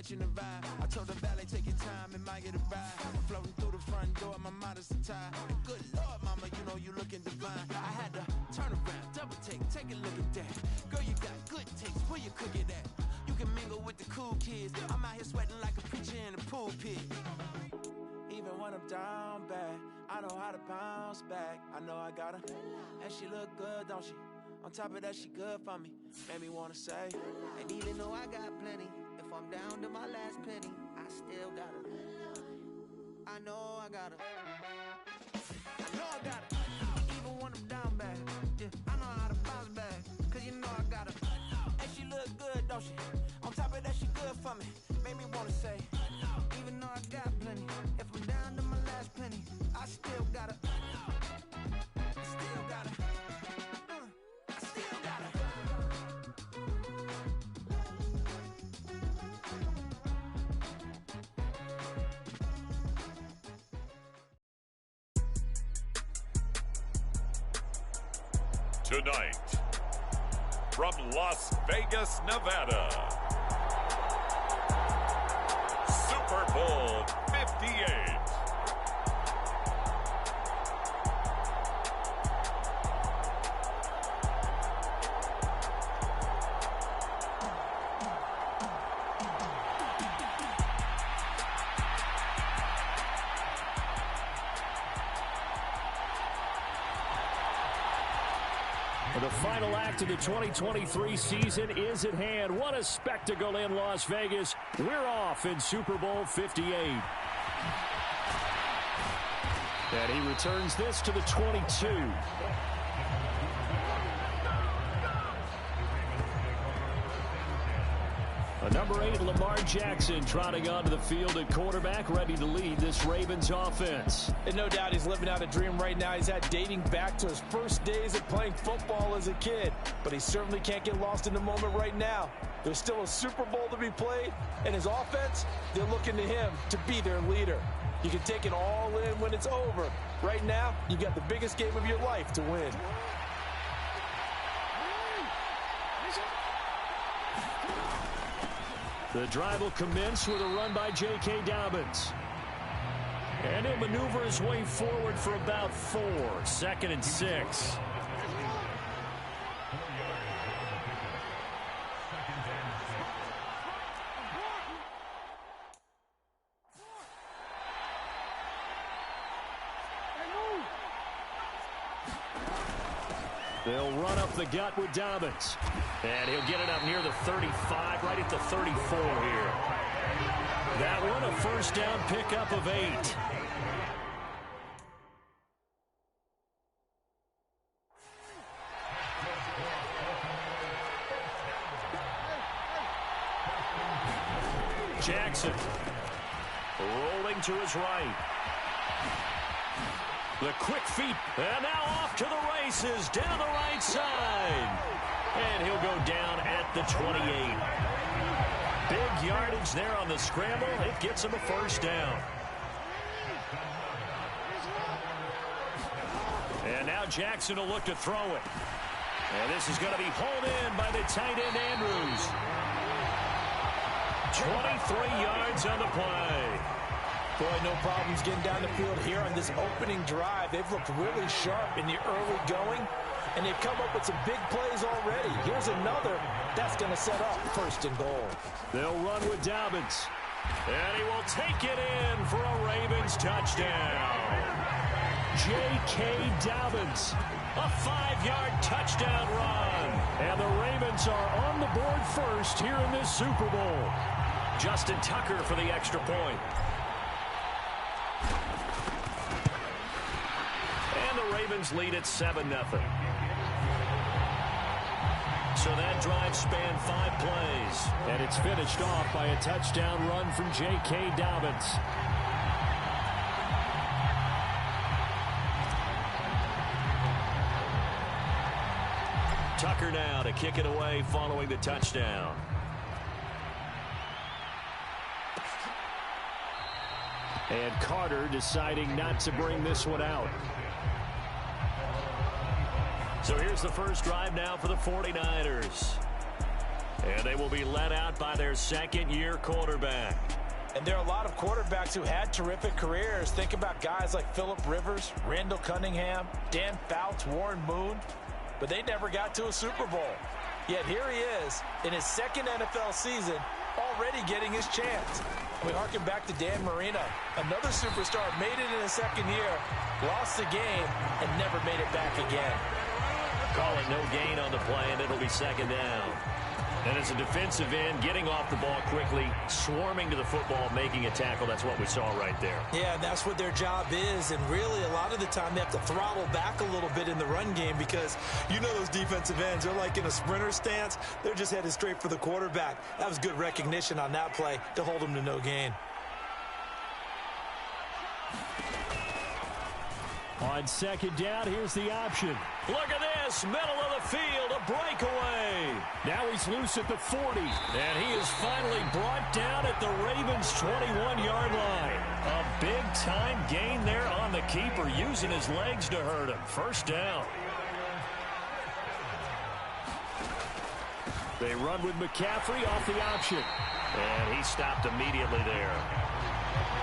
catching the vibe. I told the valet, take your time, it might get a ride. I'm floating through the front door, my modest attire. Good Lord, mama, you know you looking divine. I had to turn around, double take a look at that. Girl, you got good taste, where you cook it at? You can mingle with the cool kids. I'm out here sweating like a preacher in a pool pit. Even when I'm down bad, I know how to bounce back. I know I got her, and she look good, don't she? On top of that, she good for me. Made me wanna say, and even though I got plenty, if I'm down to my last penny, I still got her. I know I got her. I know I got her. Even when I'm down bad, yeah, I know how to bounce back. Cause you know I got her. And she look good, don't she? On top of that, she good for me. Made me wanna say, even though I got plenty, if I'm down to my last penny, I still got her. Still got her. I still got her. Tonight, from Las Vegas, Nevada, Super Bowl 58. The final act of the 2023 season is at hand. What a spectacle in Las Vegas. We're off in Super Bowl 58. And he returns this to the 22. Number 8, Lamar Jackson, trotting onto the field at quarterback, ready to lead this Ravens offense. And no doubt he's living out a dream right now. He's had dating back to his first days of playing football as a kid. But he certainly can't get lost in the moment right now. There's still a Super Bowl to be played, and his offense, they're looking to him to be their leader. You can take it all in when it's over. Right now, you've got the biggest game of your life to win. The drive will commence with a run by J.K. Dobbins. And he'll maneuver his way forward for about 4. 2nd and 6. They'll run up the gut with Dobbins. And he'll get it up near the 35, right at the 34 here. That one, a first down pickup of 8. Jackson rolling to his right. The quick feet, and now off to the races, down the right side. And he'll go down at the 28. Big yardage there on the scramble. It gets him a first down. And now Jackson will look to throw it. And this is going to be hauled in by the tight end, Andrews. 23 yards on the play. Boy, no problems getting down the field here on this opening drive. They've looked really sharp in the early going, and they've come up with some big plays already. Here's another that's going to set up 1st and goal. They'll run with Dobbins, and he will take it in for a Ravens touchdown. J.K. Dobbins, a 5-yard touchdown run. And the Ravens are on the board first here in this Super Bowl. Justin Tucker for the extra point. And the Ravens lead at 7-0. So that drive spanned 5 plays. And it's finished off by a touchdown run from J.K. Dobbins. Tucker now to kick it away following the touchdown. And Carter deciding not to bring this one out. So here's the first drive now for the 49ers. And they will be led out by their second-year quarterback. And there are a lot of quarterbacks who had terrific careers. Think about guys like Phillip Rivers, Randall Cunningham, Dan Fouts, Warren Moon. But they never got to a Super Bowl. Yet here he is in his second NFL season, already getting his chance. We harken back to Dan Marino. Another superstar made it in his second year, lost the game, and never made it back again. Call it no gain on the play, and it'll be second down. And as a defensive end, getting off the ball quickly, swarming to the football, making a tackle, that's what we saw right there. Yeah, and that's what their job is. And really, a lot of the time, they have to throttle back a little bit in the run game because you know those defensive ends, they're like in a sprinter stance. They're just headed straight for the quarterback. That was good recognition on that play to hold them to no gain. On second down, here's the option. Look at this, middle of the field, a breakaway. Now he's loose at the 40, and he is finally brought down at the Ravens' 21-yard line. A big-time gain there on the keeper, using his legs to hurt him. First down. They run with McCaffrey off the option, and he stopped immediately there.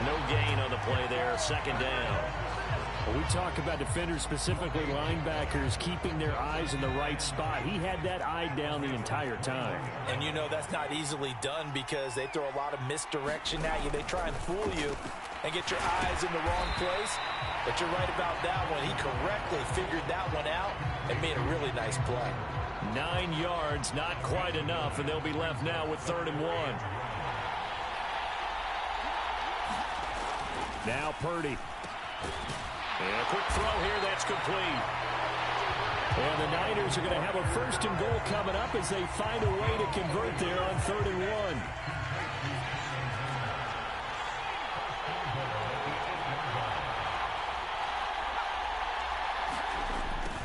No gain on the play there, second down. We talk about defenders, specifically linebackers, keeping their eyes in the right spot. He had that eye down the entire time. And you know that's not easily done because they throw a lot of misdirection at you. They try and fool you and get your eyes in the wrong place. But you're right about that one. He correctly figured that one out and made a really nice play. 9 yards, not quite enough, and they'll be left now with 3rd and 1. Now Purdy. And a quick throw here, that's complete. And the Niners are going to have a 1st and goal coming up as they find a way to convert there on 3rd and 1.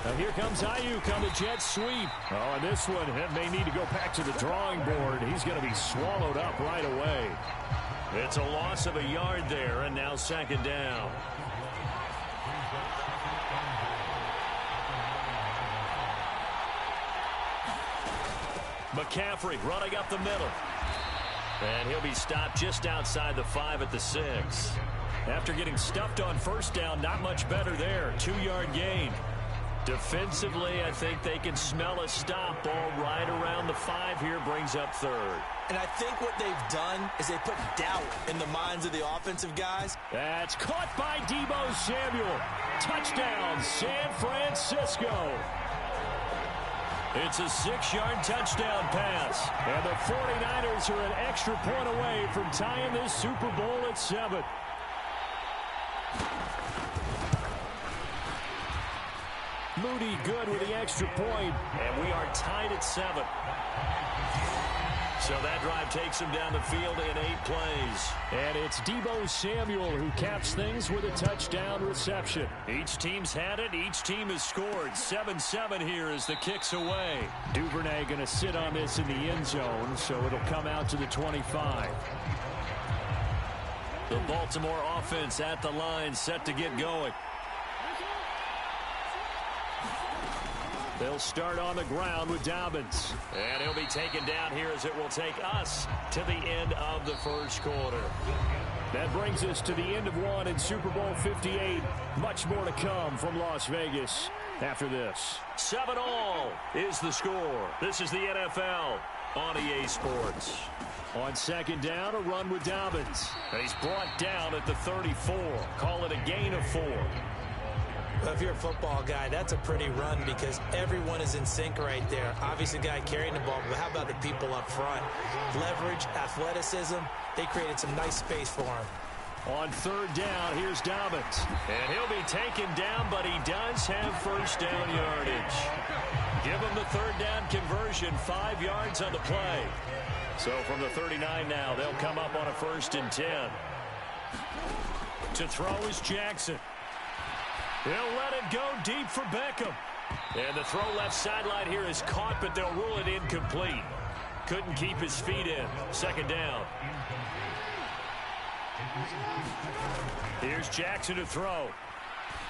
Now here comes Ayuk on the jet sweep. Oh, and this one may need to go back to the drawing board. He's going to be swallowed up right away. It's a loss of a yard there, and now second down. McCaffrey running up the middle. And he'll be stopped just outside the 5 at the 6. After getting stuffed on 1st down, not much better there. 2-yard gain. Defensively, I think they can smell a stop. Ball right around the 5 here, brings up 3rd. And I think what they've done is they put doubt in the minds of the offensive guys. That's caught by Deebo Samuel. Touchdown, San Francisco. It's a 6-yard touchdown pass. And the 49ers are an extra point away from tying this Super Bowl at 7. Moody good with the extra point. And we are tied at 7. So that drive takes him down the field in 8 plays. And it's Deebo Samuel who caps things with a touchdown reception. Each team's had it. Each team has scored. 7-7 here as the kick's away. Duvernay going to sit on this in the end zone, so it'll come out to the 25. The Baltimore offense at the line, set to get going. They'll start on the ground with Dobbins. And he'll be taken down here as it will take us to the end of the 1st quarter. That brings us to the end of 1 in Super Bowl 58. Much more to come from Las Vegas after this. 7-all is the score. This is the NFL on EA Sports. On second down, a run with Dobbins. And he's brought down at the 34. Call it a gain of 4. If you're a football guy, that's a pretty run because everyone is in sync right there. Obviously, the guy carrying the ball, but how about the people up front? Leverage, athleticism, they created some nice space for him. On 3rd down, here's Dobbins. And he'll be taken down, but he does have 1st down yardage. Give him the 3rd down conversion, 5 yards on the play. So from the 39 now, they'll come up on a 1st and 10. To throw is Jackson. He'll let it go deep for Beckham. And the throw left sideline here is caught, but they'll rule it incomplete. Couldn't keep his feet in. Second down. Here's Jackson to throw.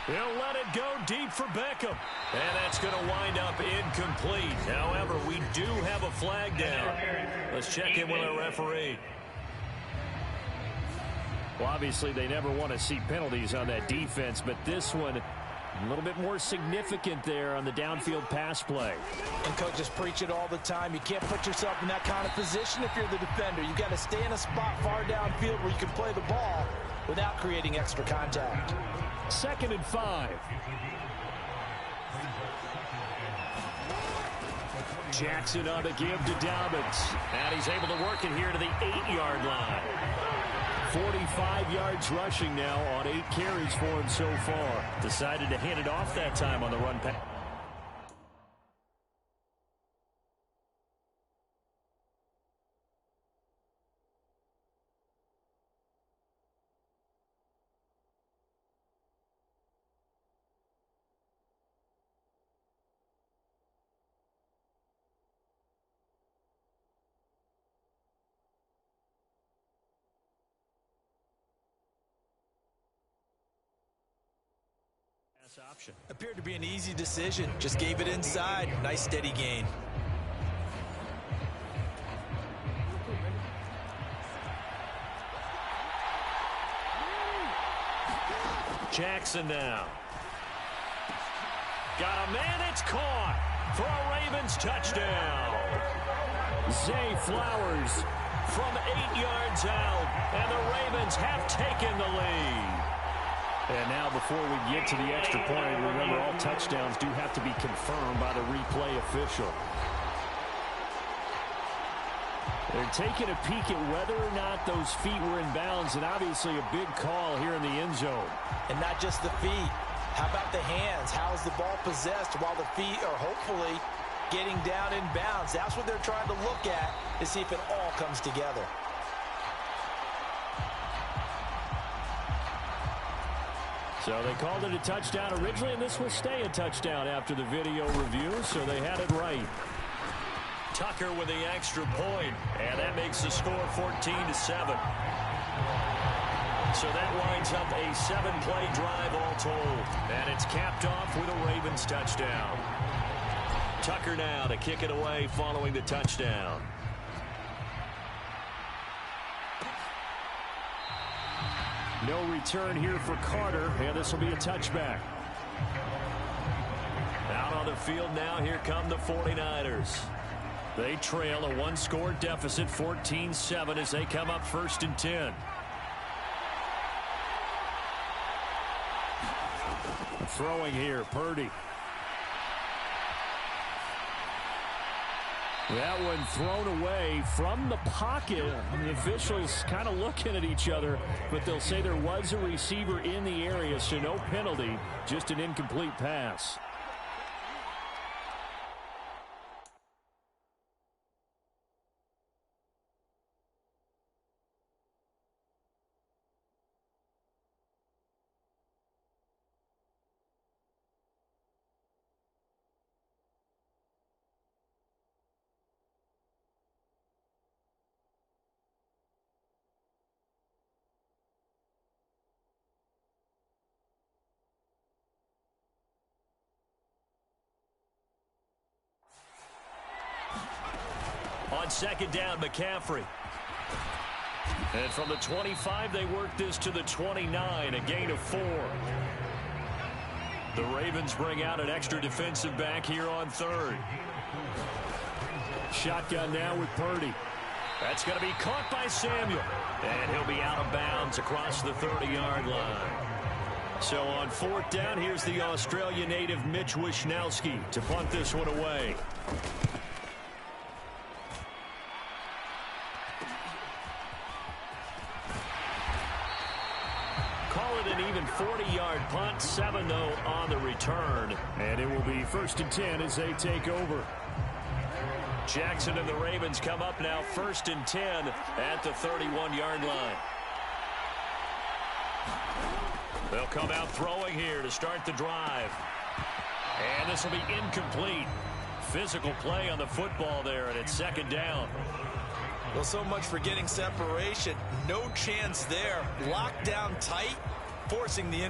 He'll let it go deep for Beckham. And that's going to wind up incomplete. However, we do have a flag down. Let's check in with our referee. Well, obviously, they never want to see penalties on that defense, but this one a little bit more significant there on the downfield pass play. And coaches preach it all the time. You can't put yourself in that kind of position if you're the defender. You've got to stay in a spot far downfield where you can play the ball without creating extra contact. 2nd and 5. Jackson on the give to Dobbins. And he's able to work it here to the 8-yard line. 45 yards rushing now on 8 carries for him so far. Decided to hand it off that time on the run pass. Option. Appeared to be an easy decision. Just gave it inside. Nice steady gain. Jackson now. Got a man, it's caught for a Ravens touchdown. Zay Flowers from 8 yards out, and the Ravens have taken the lead. And now before we get to the extra point, remember all touchdowns do have to be confirmed by the replay official. They're taking a peek at whether or not those feet were in bounds, and obviously a big call here in the end zone. And not just the feet. How about the hands? How is the ball possessed while the feet are hopefully getting down in bounds? That's what they're trying to look at to see if it all comes together. So they called it a touchdown originally, and this will stay a touchdown after the video review, so they had it right. Tucker with the extra point, and that makes the score 14-7. So that winds up a 7-play drive all told, and it's capped off with a Ravens touchdown. Tucker now to kick it away following the touchdown. No return here for Carter, and this will be a touchback. Out on the field now, here come the 49ers. They trail a 1-score deficit, 14-7, as they come up 1st and 10. Throwing here, Purdy. That one thrown away from the pocket. The officials kind of looking at each other, but they'll say there was a receiver in the area, so no penalty, just an incomplete pass. On 2nd down, McCaffrey. And from the 25, they work this to the 29, a gain of 4. The Ravens bring out an extra defensive back here on 3rd. Shotgun now with Purdy. That's going to be caught by Samuel. And he'll be out of bounds across the 30-yard line. So on 4th down, here's the Australia native Mitch Wishnowsky to punt this one away. Call it an even 40-yard punt, 7 though on the return. And it will be 1st and 10 as they take over. Jackson and the Ravens come up now 1st and 10 at the 31-yard line. They'll come out throwing here to start the drive. And this will be incomplete. Physical play on the football there, and it's 2nd down. Well, so much for getting separation. No chance there. Locked down tight, forcing the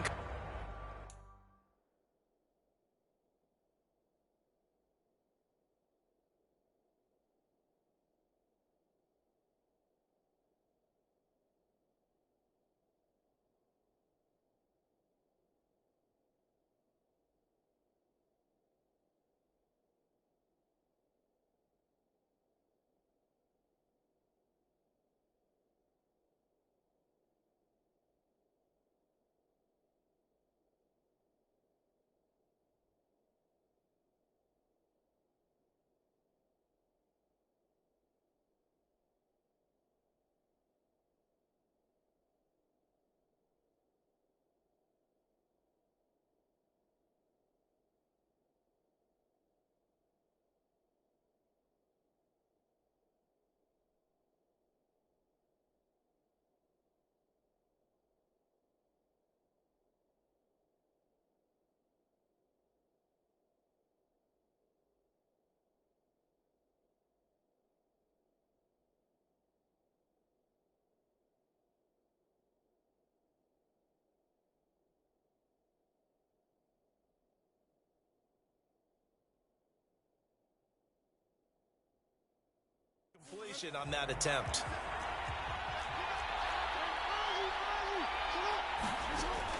hesitation on that attempt.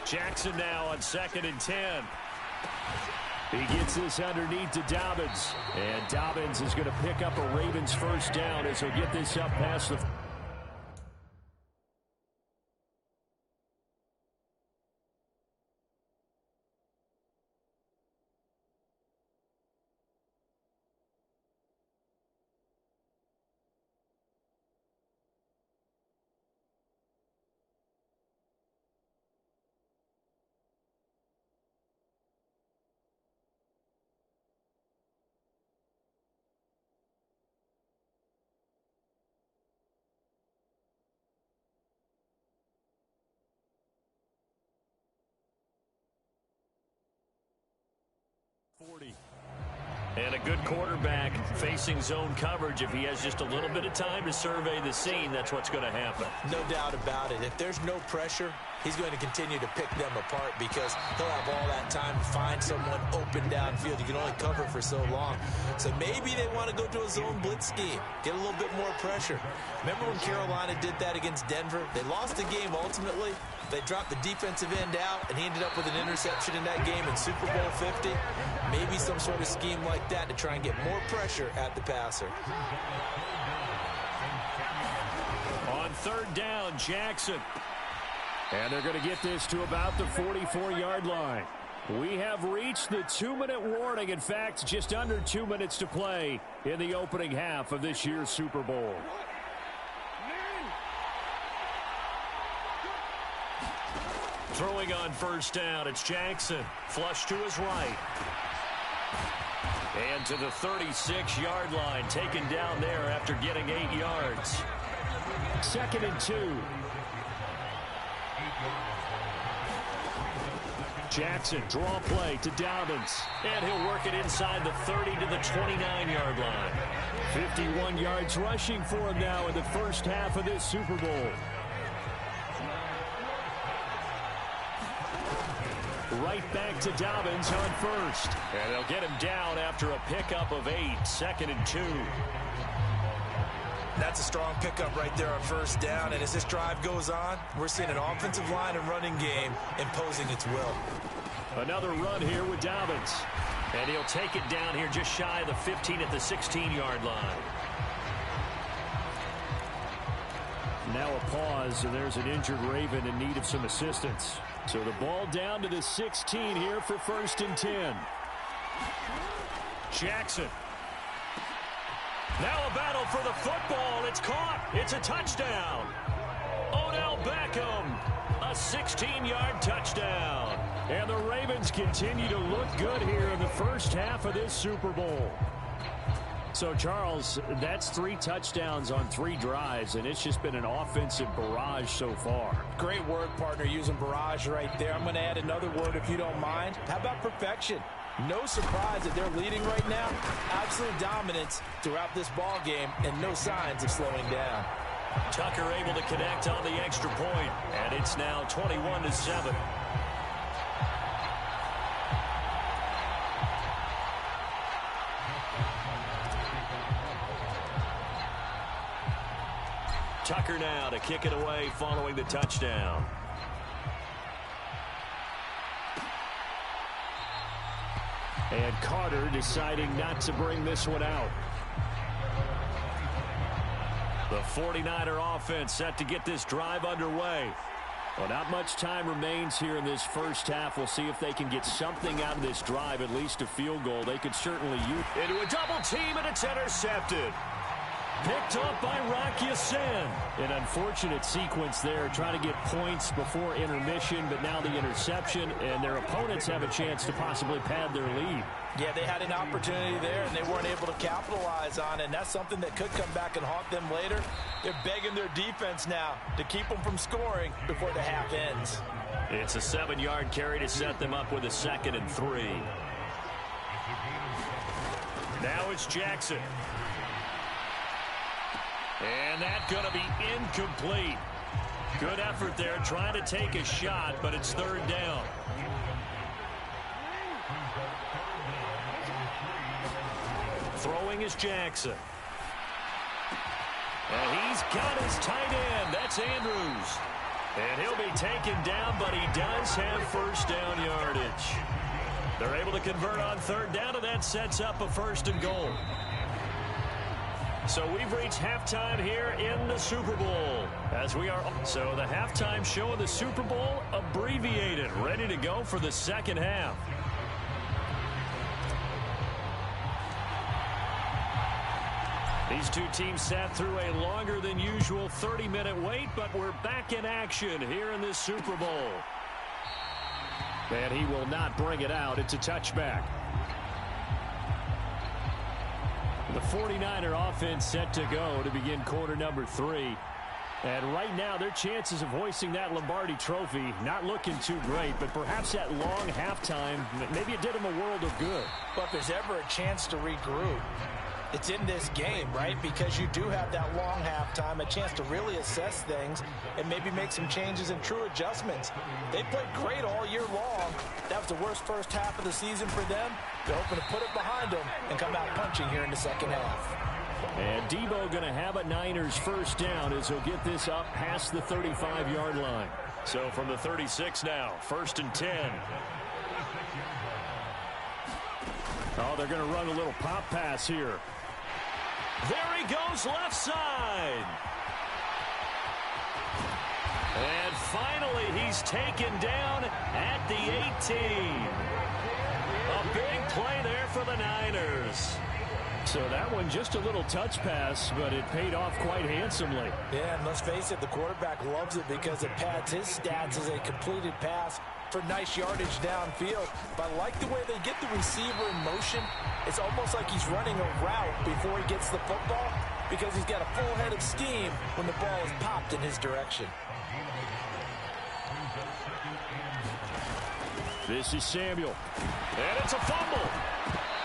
Jackson now on 2nd and 10. He gets this underneath to Dobbins. And Dobbins is going to pick up a Ravens first down as he'll get this up past the... And a good quarterback facing zone coverage. If he has just a little bit of time to survey the scene, that's what's going to happen. No doubt about it. If there's no pressure, he's going to continue to pick them apart because he'll have all that time to find someone open downfield. You can only cover for so long. So maybe they want to go to a zone blitz scheme, get a little bit more pressure. Remember when Carolina did that against Denver? They lost the game ultimately. They dropped the defensive end out, and he ended up with an interception in that game in Super Bowl 50. Maybe some sort of scheme like that to try and get more pressure at the passer. On 3rd down, Jackson. And they're going to get this to about the 44-yard line. We have reached the 2-minute warning. In fact, just under 2 minutes to play in the opening half of this year's Super Bowl. Throwing on 1st down, it's Jackson. Flush to his right. And to the 36-yard line, taken down there after getting 8 yards. 2nd and 2. Jackson, draw play to Dobbins. And he'll work it inside the 30 to the 29-yard line. 51 yards rushing for him now in the first half of this Super Bowl. Right back to Dobbins on 1st. And they'll get him down after a pickup of 8. 2nd and 2. That's a strong pickup right there on 1st down. And as this drive goes on, we're seeing an offensive line and running game imposing its will. Another run here with Dobbins. And he'll take it down here just shy of the 15 at the 16-yard line. Now a pause, and there's an injured Raven in need of some assistance. So the ball down to the 16 here for 1st and 10. Jackson. Now a battle for the football. It's caught. It's a touchdown. Odell Beckham. A 16-yard touchdown. And the Ravens continue to look good here in the first half of this Super Bowl. So, Charles, that's 3 touchdowns on 3 drives, and it's just been an offensive barrage so far. Great work, partner, using barrage right there. I'm going to add another word if you don't mind. How about perfection? No surprise that they're leading right now. Absolute dominance throughout this ball game, and no signs of slowing down. Tucker able to connect on the extra point, and it's now 21-7. Tucker now to kick it away following the touchdown. And Carter deciding not to bring this one out. The 49er offense set to get this drive underway. Well, not much time remains here in this first half. We'll see if they can get something out of this drive, at least a field goal. They could certainly use into a double team, and it's intercepted. Picked up by Rocky Sin. An unfortunate sequence there, trying to get points before intermission, but now the interception, and their opponents have a chance to possibly pad their lead. Yeah, they had an opportunity there, and they weren't able to capitalize on it, and that's something that could come back and haunt them later. They're begging their defense now to keep them from scoring before the half ends. It's a 7-yard carry to set them up with a 2nd and 3. Now it's Jackson. And that's going to be incomplete. Good effort there, trying to take a shot, but it's 3rd down. Throwing is Jackson. And he's got his tight end. That's Andrews. And he'll be taken down, but he does have first down yardage. They're able to convert on third down, and that sets up a 1st and goal. So we've reached halftime here in the Super Bowl. So the halftime show of the Super Bowl abbreviated, ready to go for the second half. These two teams sat through a longer than usual 30-minute wait, but we're back in action here in this Super Bowl. And he will not bring it out. It's a touchback. The 49er offense set to go to begin quarter number 3. And right now, their chances of hoisting that Lombardi trophy not looking too great, but perhaps that long halftime, maybe it did them a world of good. But if there's ever a chance to regroup, it's in this game, right? Because you do have that long halftime, a chance to really assess things and maybe make some changes and true adjustments. They played great all year long. That was the worst first half of the season for them. They're hoping to put it behind them and come out punching here in the second half. And Debo going to have a Niners first down as he'll get this up past the 35-yard line. So from the 36 now, 1st and 10. Oh, they're going to run a little pop pass here. There he goes, left side. And finally, he's taken down at the 18. A big play there for the Niners. So that one just a little touch pass, but it paid off quite handsomely. Yeah, and let's face it, the quarterback loves it because it pads his stats as a completed pass for nice yardage downfield. But I like the way they get the receiver in motion. It's almost like he's running a route before he gets the football because he's got a full head of steam when the ball is popped in his direction. This is Samuel. And it's a fumble.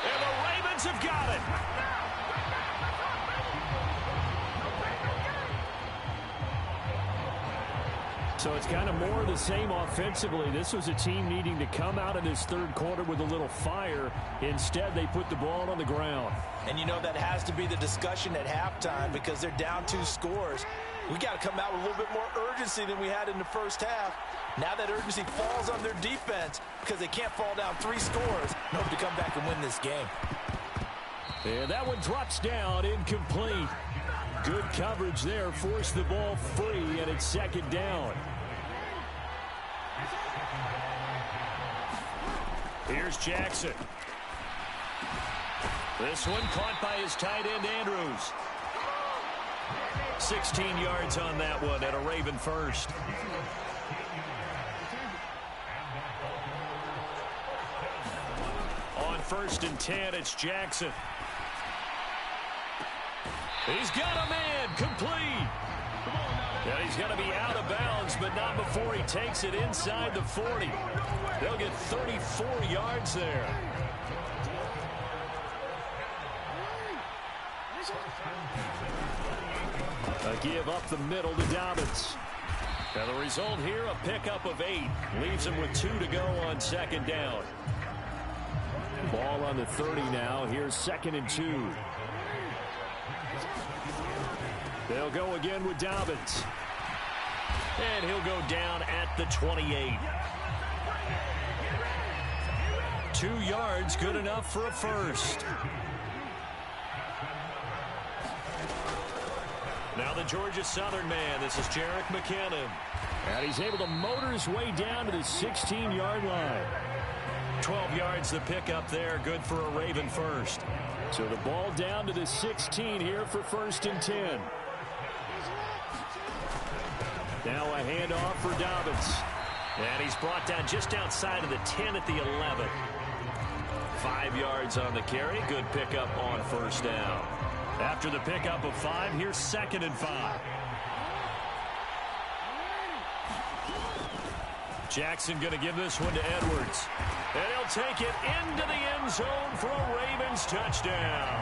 And the Ravens have got it. So it's kind of more of the same offensively. This was a team needing to come out in this third quarter with a little fire. Instead, they put the ball on the ground. And you know that has to be the discussion at halftime because they're down 2 scores. We got to come out with a little bit more urgency than we had in the first half. Now that urgency falls on their defense because they can't fall down 3 scores in order to come back and win this game. And that one drops down, incomplete. Good coverage there, forced the ball free, and it's second down. Here's Jackson. This one caught by his tight end, Andrews. 16 yards on that one, and a Raven first. On 1st and 10, it's Jackson. He's got a man, complete. And he's going to be out of bounds, but not before he takes it inside the 40. They'll get 34 yards there. A give up the middle to Dobbins. And the result here, a pickup of 8. Leaves him with 2 to go on second down. Ball on the 30 now. Here's 2nd and 2. They'll go again with Dobbins. And he'll go down at the 28. 2 yards, good enough for a first. Now the Georgia Southern man. This is Jerick McKinnon. And he's able to motor his way down to the 16-yard line. 12 yards the pickup there. Good for a Raven first. So the ball down to the 16 here for 1st and 10. Now a handoff for Dobbins. And he's brought down just outside of the 10 at the 11. 5 yards on the carry. Good pickup on first down. After the pickup of 5, here's 2nd and 5. Jackson going to give this one to Edwards. And he'll take it into the end zone for a Ravens touchdown.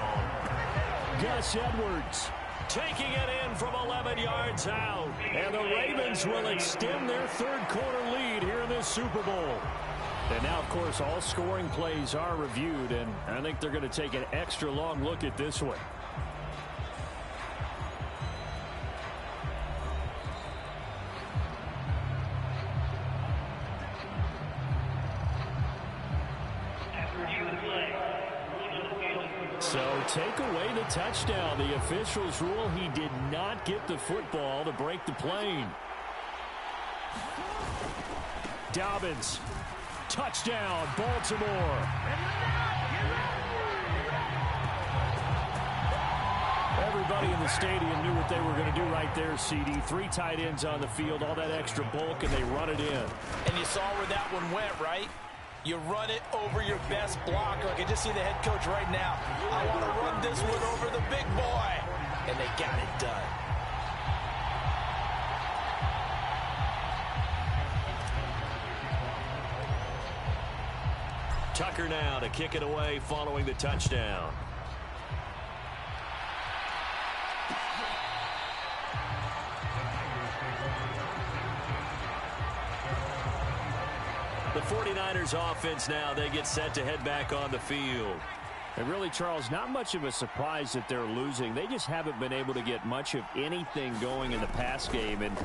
Gus Edwards taking it in from 11 yards out. And the Ravens will extend their third quarter lead here in this Super Bowl. And now, of course, all scoring plays are reviewed, and I think they're going to take an extra long look at this one. So take away the touchdown. The officials rule he did not get the football to break the plane. Dobbins. Touchdown, Baltimore. Everybody in the stadium knew what they were going to do right there, CD. 3 tight ends on the field, all that extra bulk, and they run it in. And you saw where that one went, right? You run it over your best blocker. I can just see the head coach right now. I want to run this one over the big boy. And they got it done. Tucker now to kick it away following the touchdown. The 49ers offense now, they get set to head back on the field. And really, Charles, not much of a surprise that they're losing. They just haven't been able to get much of anything going in the pass game. And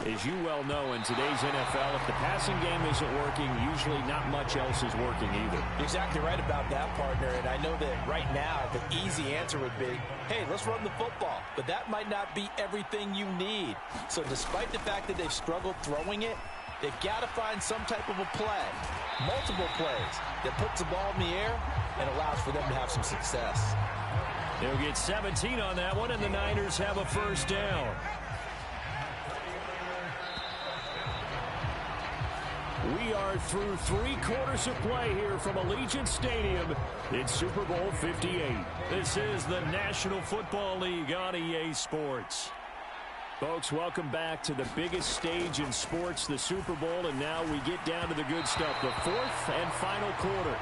as you well know, in today's NFL, if the passing game isn't working, usually not much else is working either. You're exactly right about that, partner. And I know that right now, the easy answer would be, hey, let's run the football. But that might not be everything you need. So despite the fact that they've struggled throwing it, they've got to find some type of a play, multiple plays, that puts the ball in the air and allows for them to have some success. They'll get 17 on that one, and the Niners have a first down. We are through 3 quarters of play here from Allegiant Stadium in Super Bowl 58. This is the National Football League on EA Sports. Folks, welcome back to the biggest stage in sports, the Super Bowl, and now we get down to the good stuff, the 4th and final quarter.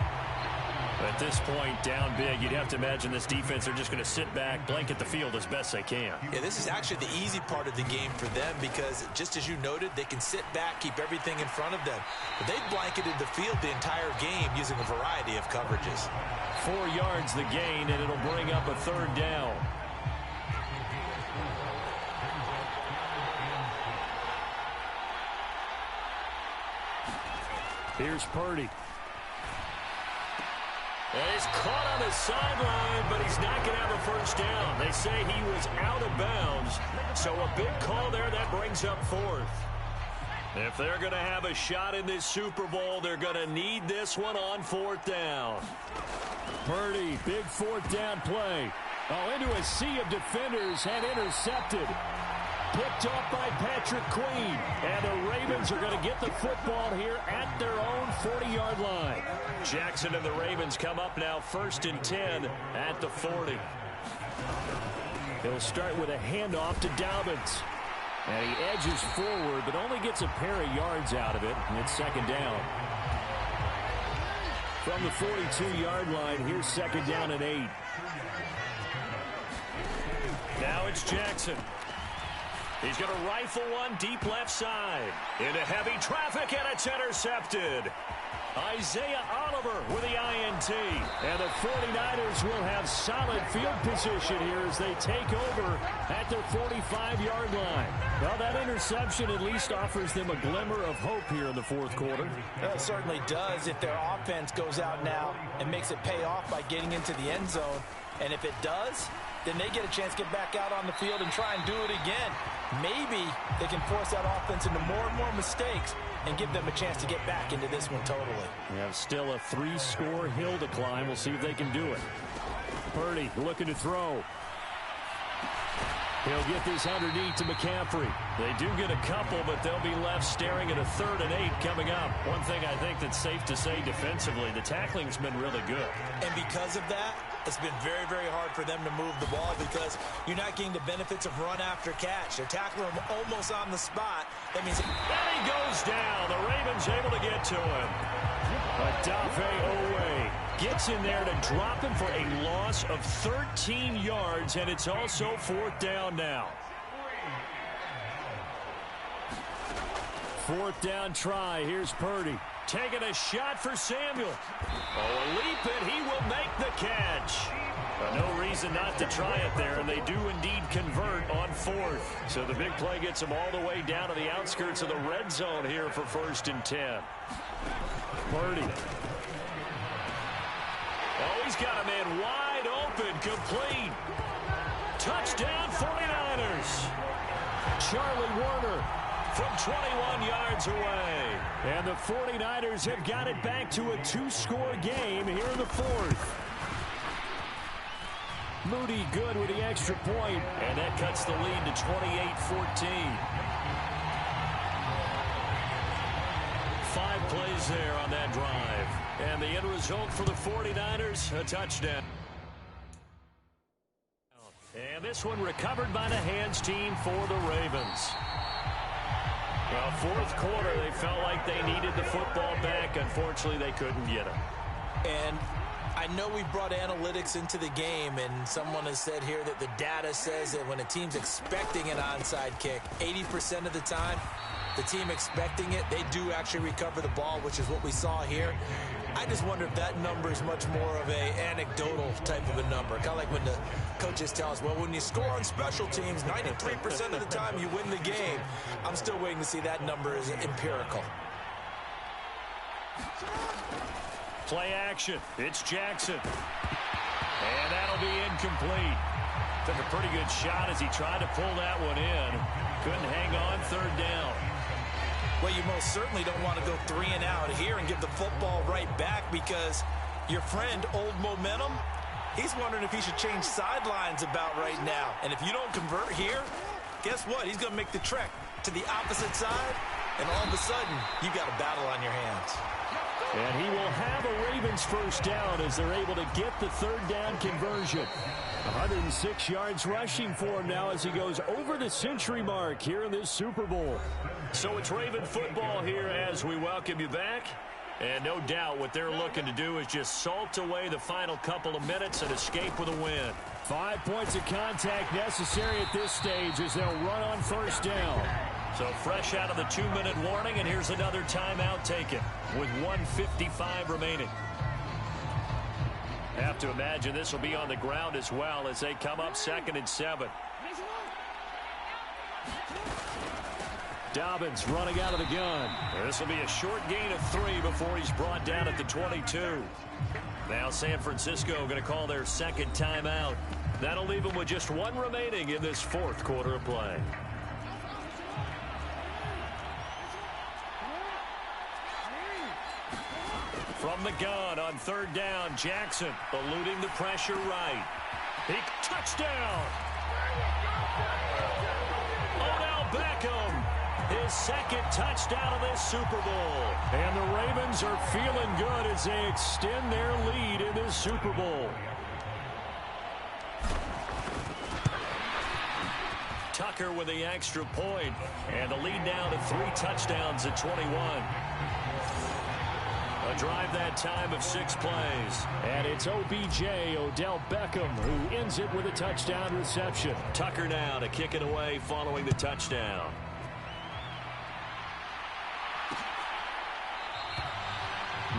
At this point, down big, you'd have to imagine this defense are just going to sit back, blanket the field as best they can. Yeah, this is actually the easy part of the game for them because, just as you noted, they can sit back, keep everything in front of them. But they've blanketed the field the entire game using a variety of coverages. 4 yards the gain, and it'll bring up a 3rd down. Here's Purdy. And he's caught on the sideline, but he's not going to have a first down. They say he was out of bounds, so a big call there that brings up 4th. If they're going to have a shot in this Super Bowl, they're going to need this one on 4th down. Purdy, big 4th down play. Oh, into a sea of defenders and intercepted. Picked off by Patrick Queen. And the Ravens are going to get the football here at their own 40-yard line. Jackson and the Ravens come up now 1st and 10 at the 40. He'll start with a handoff to Dobbins. And he edges forward, but only gets a pair of yards out of it. And it's 2nd down. From the 42-yard line, here's 2nd down and 8. Now it's Jackson. He's going to rifle one deep left side. Into heavy traffic, and it's intercepted. Isaiah Oliver with the INT. And the 49ers will have solid field position here as they take over at their 45-yard line. Well, that interception at least offers them a glimmer of hope here in the 4th quarter. It certainly does if their offense goes out now and makes it pay off by getting into the end zone. And if it does, then they get a chance to get back out on the field and try and do it again. Maybe they can force that offense into more and more mistakes and give them a chance to get back into this one totally. We have still a 3-score hill to climb. We'll see if they can do it. Purdy looking to throw. He'll get this underneath to McCaffrey. They do get a couple, but they'll be left staring at a 3rd and 8 coming up. One thing I think that's safe to say defensively, the tackling's been really good. And because of that, it's been very, very hard for them to move the ball because you're not getting the benefits of run after catch. They're tackling him almost on the spot. That means... And he goes down. The Ravens able to get to him. Odafe Owe gets in there to drop him for a loss of 13 yards, and it's also 4th down now. 4th down try. Here's Purdy. Taking a shot for Samuel. Oh, a leap, and he will make the catch. No reason not to try it there, and they do indeed convert on 4th. So the big play gets them all the way down to the outskirts of the red zone here for 1st and 10. Purdy. Oh, he's got a man wide open, complete. Touchdown 49ers. Charlie Warner from 21 yards away. And the 49ers have got it back to a 2-score game here in the fourth. Moody good with the extra point, and that cuts the lead to 28-14. 5 plays there on that drive. And the end result for the 49ers, a touchdown. And this one recovered by the hands team for the Ravens. Well, fourth quarter, they felt like they needed the football back. Unfortunately, they couldn't get it. And I know we brought analytics into the game, and someone has said here that the data says that when a team's expecting an onside kick, 80% of the time, the team expecting it, they do actually recover the ball, which is what we saw here. I just wonder if that number is much more of a anecdotal type of a number. Kind of like when the coaches tell us, well, when you score on special teams, 93% of the time you win the game. I'm still waiting to see that number is empirical. Play action. It's Jackson. And that'll be incomplete. Took a pretty good shot as he tried to pull that one in. Couldn't hang on, third down. Well, you most certainly don't want to go 3 and out here and give the football right back, because your friend, Old Momentum, he's wondering if he should change sidelines about right now. And if you don't convert here, guess what? He's going to make the trek to the opposite side, and all of a sudden, you've got a battle on your hands. And he will have a Ravens first down as they're able to get the third down conversion. 106 yards rushing for him now as he goes over the century mark here in this Super Bowl. So it's Raven football here as we welcome you back. And no doubt what they're looking to do is just salt away the final couple of minutes and escape with a win. 5 points of contact necessary at this stage as they'll run on first down. So fresh out of the 2-minute warning, and here's another timeout taken with 1:55 remaining. Have to imagine this will be on the ground as well as they come up 2nd and 7. Dobbins running out of the gun. This will be a short gain of 3 before he's brought down at the 22. Now San Francisco going to call their second timeout. That'll leave them with just 1 remaining in this fourth quarter of play. From the gun on third down, Jackson eluding the pressure right. Touchdown! Odell Beckham, his second touchdown of this Super Bowl. And the Ravens are feeling good as they extend their lead in this Super Bowl. Tucker with the extra point, and the lead now to 3 touchdowns at 21. A drive that time of 6 plays. And it's OBJ, Odell Beckham, who ends it with a touchdown reception. Tucker now to kick it away following the touchdown.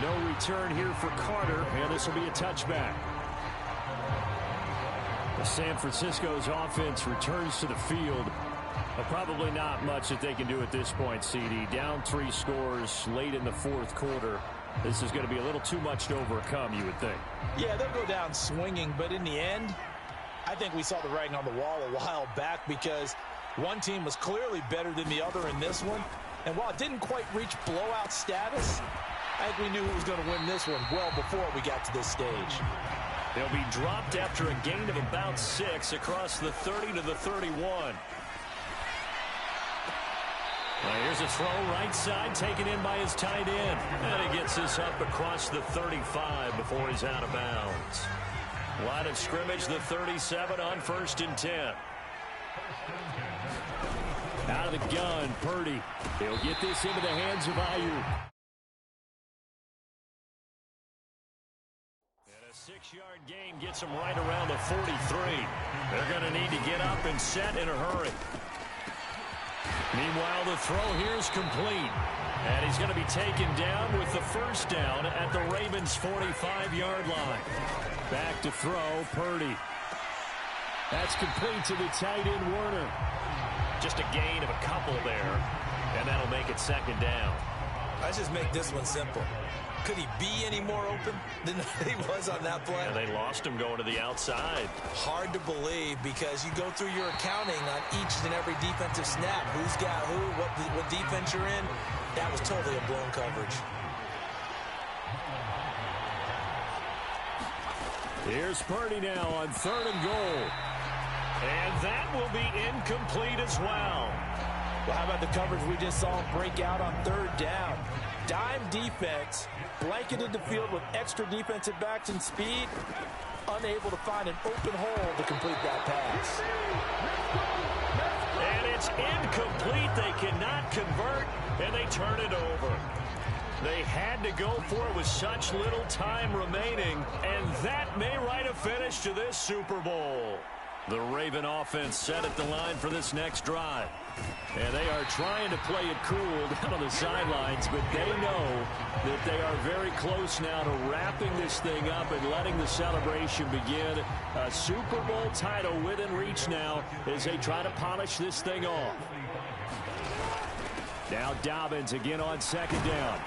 No return here for Carter, and this will be a touchback. San Francisco's offense returns to the field. Probably not much that they can do at this point, CD. Down 3 scores late in the fourth quarter. This is going to be a little too much to overcome, you would think. Yeah, they'll go down swinging, but in the end, I think we saw the writing on the wall a while back, because one team was clearly better than the other in this one. And while it didn't quite reach blowout status, I think we knew who was going to win this one well before we got to this stage. They'll be dropped after a gain of about 6 across the 30 to the 31. Here's a throw right side taken in by his tight end. And he gets this up across the 35 before he's out of bounds. Line of scrimmage, the 37 on 1st and 10. Out of the gun, Purdy. He'll get this into the hands of Ayuk. And a 6-yard gain gets him right around the 43. They're going to need to get up and set in a hurry. Meanwhile, the throw here is complete. And he's going to be taken down with the first down at the Ravens' 45-yard line. Back to throw, Purdy. That's complete to the tight end, Werner. Just a gain of a couple there, and that'll make it 2nd down. Let's just make this one simple. Could he be any more open than he was on that play? And they lost him going to the outside. Hard to believe because you go through your accounting on each and every defensive snap. Who's got who, what defense you're in. That was totally a blown coverage. Here's Purdy now on 3rd and goal. And that will be incomplete as well. Well, how about the coverage we just saw him break out on 3rd down? Dime defense, blanketed the field with extra defensive backs and speed, unable to find an open hole to complete that pass. And it's incomplete. They cannot convert, and they turn it over. They had to go for it with such little time remaining, and that may write a finish to this Super Bowl. The Raven offense set at the line for this next drive. And they are trying to play it cool down on the sidelines, but they know that they are very close now to wrapping this thing up and letting the celebration begin. A Super Bowl title within reach now as they try to polish this thing off. Now Dobbins again on 2nd down.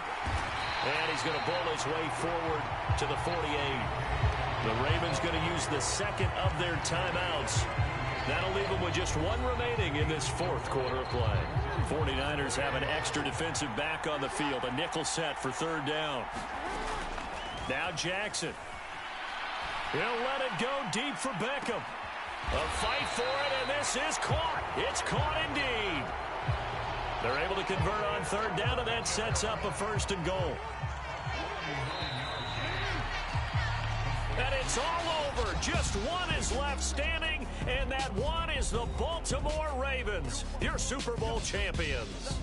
And he's going to bowl his way forward to the 48. The Ravens going to use the 2nd of their timeouts. That'll leave them with just 1 remaining in this 4th quarter of play. 49ers have an extra defensive back on the field. A nickel set for 3rd down. Now Jackson. He'll let it go deep for Beckham. A fight for it, and this is caught. It's caught indeed. They're able to convert on 3rd down, and that sets up a 1st and goal. And it's all over. Just one is left standing, and that one is the Baltimore Ravens, your Super Bowl champions.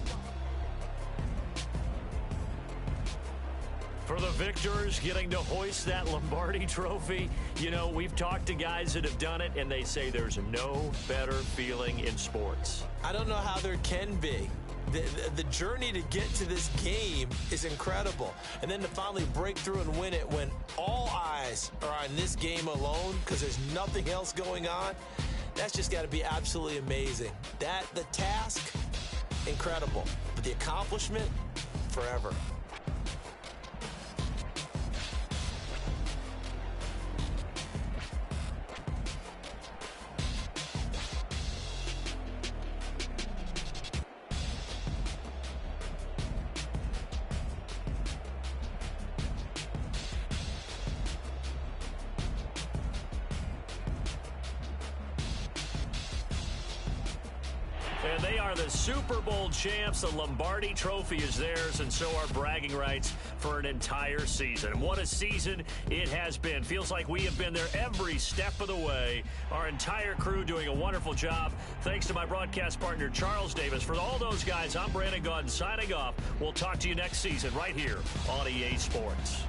For the victors getting to hoist that Lombardi trophy, you know, we've talked to guys that have done it, and they say there's no better feeling in sports. I don't know how there can be. The journey to get to this game is incredible. And then to finally break through and win it when all eyes are on this game alone because there's nothing else going on, that's just got to be absolutely amazing. The task, incredible. But the accomplishment, forever. And they are the Super Bowl champs. The Lombardi trophy is theirs, and so are bragging rights for an entire season. And what a season it has been. Feels like we have been there every step of the way. Our entire crew doing a wonderful job. Thanks to my broadcast partner, Charles Davis. For all those guys, I'm Brandon Gaudin signing off. We'll talk to you next season right here on EA Sports.